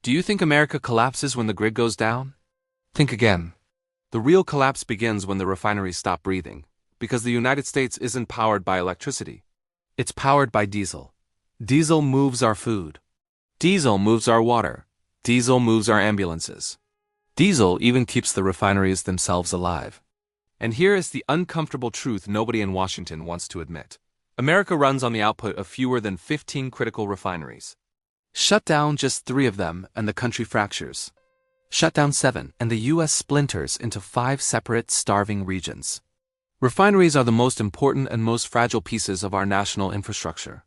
Do you think America collapses when the grid goes down? Think again. The real collapse begins when the refineries stop breathing, because the United States isn't powered by electricity. It's powered by diesel. Diesel moves our food. Diesel moves our water. Diesel moves our ambulances. Diesel even keeps the refineries themselves alive. And here is the uncomfortable truth nobody in Washington wants to admit. America runs on the output of fewer than 15 critical refineries. Shut down just 3 of them and the country fractures. Shut down 7 and the U.S. splinters into 5 separate, starving regions. Refineries are the most important and most fragile pieces of our national infrastructure.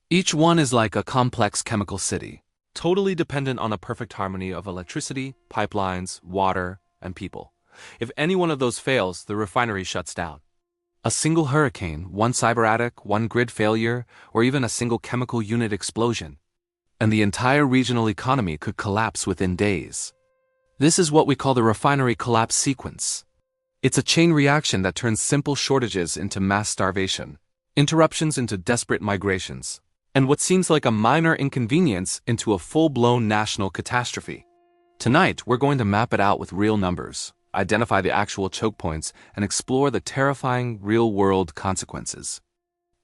Each one is like a complex chemical city, totally dependent on a perfect harmony of electricity, pipelines, water, and people. If any one of those fails, the refinery shuts down. A single hurricane, one cyber attack, one grid failure, or even a single chemical unit explosion, and the entire regional economy could collapse within days. This is what we call the refinery collapse sequence. It's a chain reaction that turns simple shortages into mass starvation, interruptions into desperate migrations, and what seems like a minor inconvenience into a full-blown national catastrophe. Tonight, we're going to map it out with real numbers, identify the actual choke points, and explore the terrifying real-world consequences.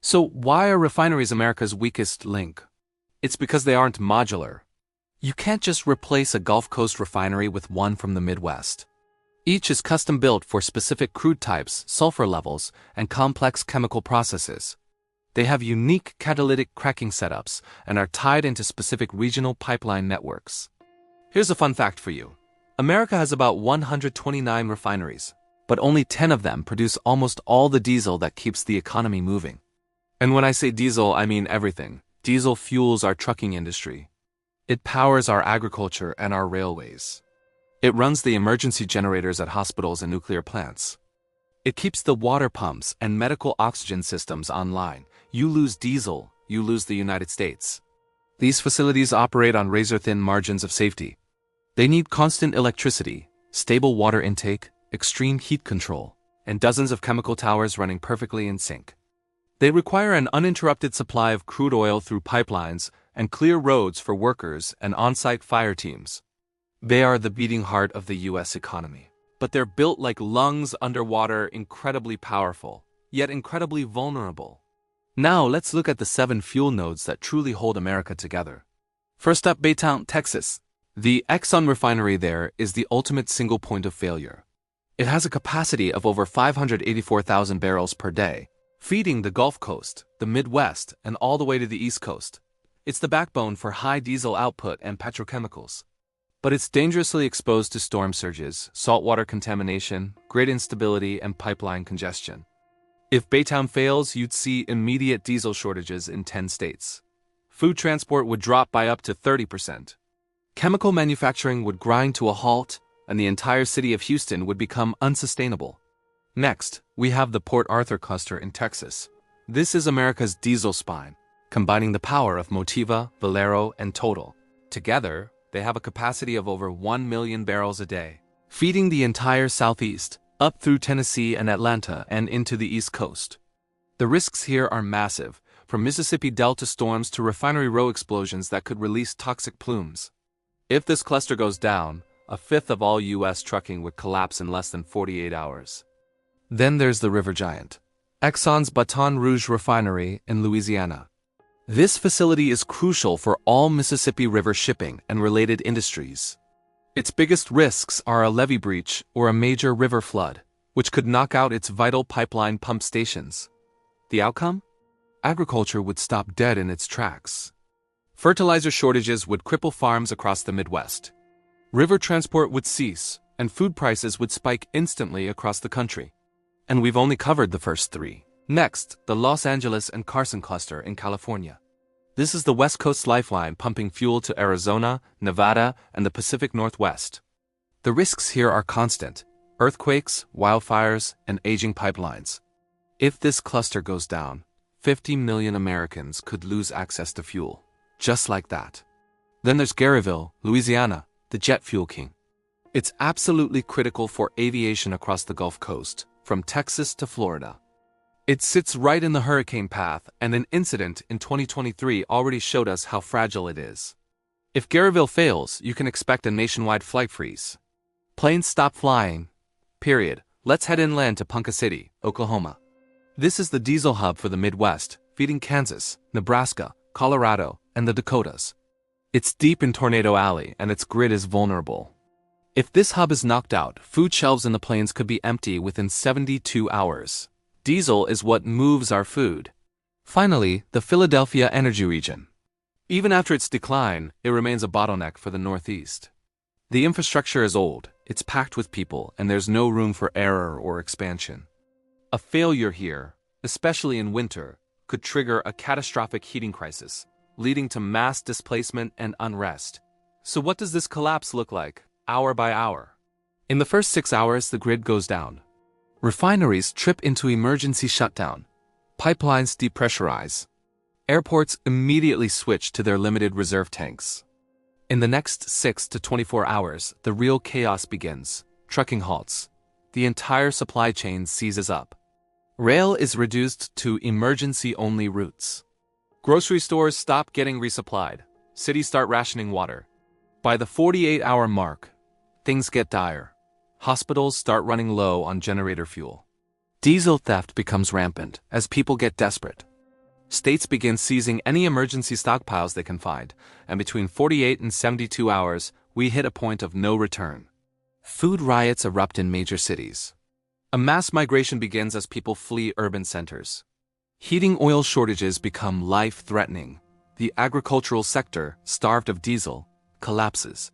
So why are refineries America's weakest link? It's because they aren't modular. You can't just replace a Gulf Coast refinery with one from the Midwest. Each is custom-built for specific crude types, sulfur levels, and complex chemical processes. They have unique catalytic cracking setups and are tied into specific regional pipeline networks. Here's a fun fact for you. America has about 129 refineries, but only 10 of them produce almost all the diesel that keeps the economy moving. And when I say diesel, I mean everything. Diesel fuels our trucking industry. It powers our agriculture and our railways. It runs the emergency generators at hospitals and nuclear plants. It keeps the water pumps and medical oxygen systems online. You lose diesel, you lose the United States. These facilities operate on razor-thin margins of safety. They need constant electricity, stable water intake, extreme heat control, and dozens of chemical towers running perfectly in sync. They require an uninterrupted supply of crude oil through pipelines and clear roads for workers and on-site fire teams. They are the beating heart of the U.S. economy. But they're built like lungs underwater, incredibly powerful, yet incredibly vulnerable. Now let's look at the 7 fuel nodes that truly hold America together. First up, Baytown, Texas. The Exxon refinery there is the ultimate single point of failure. It has a capacity of over 584,000 barrels per day, feeding the Gulf Coast, the Midwest, and all the way to the East Coast. It's the backbone for high diesel output and petrochemicals. But it's dangerously exposed to storm surges, saltwater contamination, grid instability, and pipeline congestion. If Baytown fails, you'd see immediate diesel shortages in 10 states. Food transport would drop by up to 30%. Chemical manufacturing would grind to a halt, and the entire city of Houston would become unsustainable. Next, we have the Port Arthur cluster in Texas. This is America's diesel spine, combining the power of Motiva, Valero, and Total. Together, they have a capacity of over 1 million barrels a day, feeding the entire Southeast, up through Tennessee and Atlanta and into the East Coast. The risks here are massive, from Mississippi Delta storms to refinery row explosions that could release toxic plumes. If this cluster goes down, a fifth of all U.S. trucking would collapse in less than 48 hours. Then there's the river giant, Exxon's Baton Rouge refinery in Louisiana. This facility is crucial for all Mississippi River shipping and related industries. Its biggest risks are a levee breach or a major river flood, which could knock out its vital pipeline pump stations. The outcome? Agriculture would stop dead in its tracks. Fertilizer shortages would cripple farms across the Midwest. River transport would cease, and food prices would spike instantly across the country. And we've only covered the first 3. Next, the Los Angeles and Carson cluster in California. This is the West Coast lifeline pumping fuel to Arizona, Nevada, and the Pacific Northwest. The risks here are constant: earthquakes, wildfires, and aging pipelines. If this cluster goes down, 50 million Americans could lose access to fuel. Just like that. Then there's Garyville, Louisiana, the jet fuel king. It's absolutely critical for aviation across the Gulf Coast, from Texas to Florida. It sits right in the hurricane path, and an incident in 2023 already showed us how fragile it is. If Garyville fails, you can expect a nationwide flight freeze. Planes stop flying. Period. Let's head inland to Ponca City, Oklahoma. This is the diesel hub for the Midwest, feeding Kansas, Nebraska, Colorado, and the Dakotas. It's deep in Tornado Alley, and its grid is vulnerable. If this hub is knocked out, food shelves in the plains could be empty within 72 hours. Diesel is what moves our food. Finally, the Philadelphia energy region. Even after its decline, it remains a bottleneck for the Northeast. The infrastructure is old, it's packed with people, and there's no room for error or expansion. A failure here, especially in winter, could trigger a catastrophic heating crisis, leading to mass displacement and unrest. So what does this collapse look like, hour by hour? In the first 6 hours, the grid goes down. Refineries trip into emergency shutdown. Pipelines depressurize. Airports immediately switch to their limited reserve tanks. In the next 6 to 24 hours, the real chaos begins. Trucking halts. The entire supply chain seizes up. Rail is reduced to emergency-only routes. Grocery stores stop getting resupplied. Cities start rationing water. By the 48-hour mark, things get dire. Hospitals start running low on generator fuel. Diesel theft becomes rampant as people get desperate. States begin seizing any emergency stockpiles they can find, and between 48 and 72 hours, we hit a point of no return. Food riots erupt in major cities. A mass migration begins as people flee urban centers. Heating oil shortages become life-threatening. The agricultural sector, starved of diesel, collapses.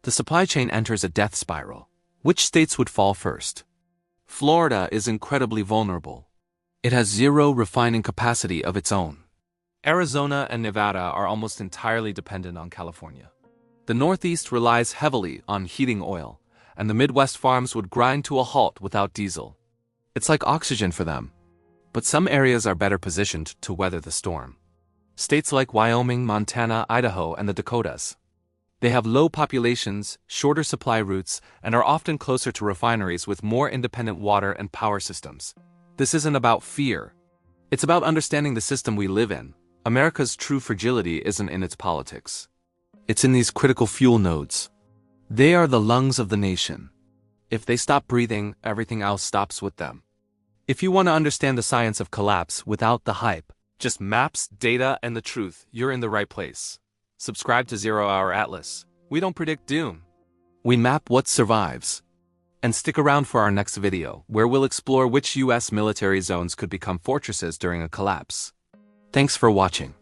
The supply chain enters a death spiral. Which states would fall first? Florida is incredibly vulnerable. It has zero refining capacity of its own. Arizona and Nevada are almost entirely dependent on California. The Northeast relies heavily on heating oil, and the Midwest farms would grind to a halt without diesel. It's like oxygen for them. But some areas are better positioned to weather the storm. States like Wyoming, Montana, Idaho, and the Dakotas. They have low populations, shorter supply routes, and are often closer to refineries with more independent water and power systems. This isn't about fear. It's about understanding the system we live in. America's true fragility isn't in its politics. It's in these critical fuel nodes. They are the lungs of the nation. If they stop breathing, everything else stops with them. If you want to understand the science of collapse without the hype, just maps, data, and the truth, you're in the right place. Subscribe to 0 Hour Atlas. We don't predict doom. We map what survives. And stick around for our next video, where we'll explore which U.S. military zones could become fortresses during a collapse. Thanks for watching.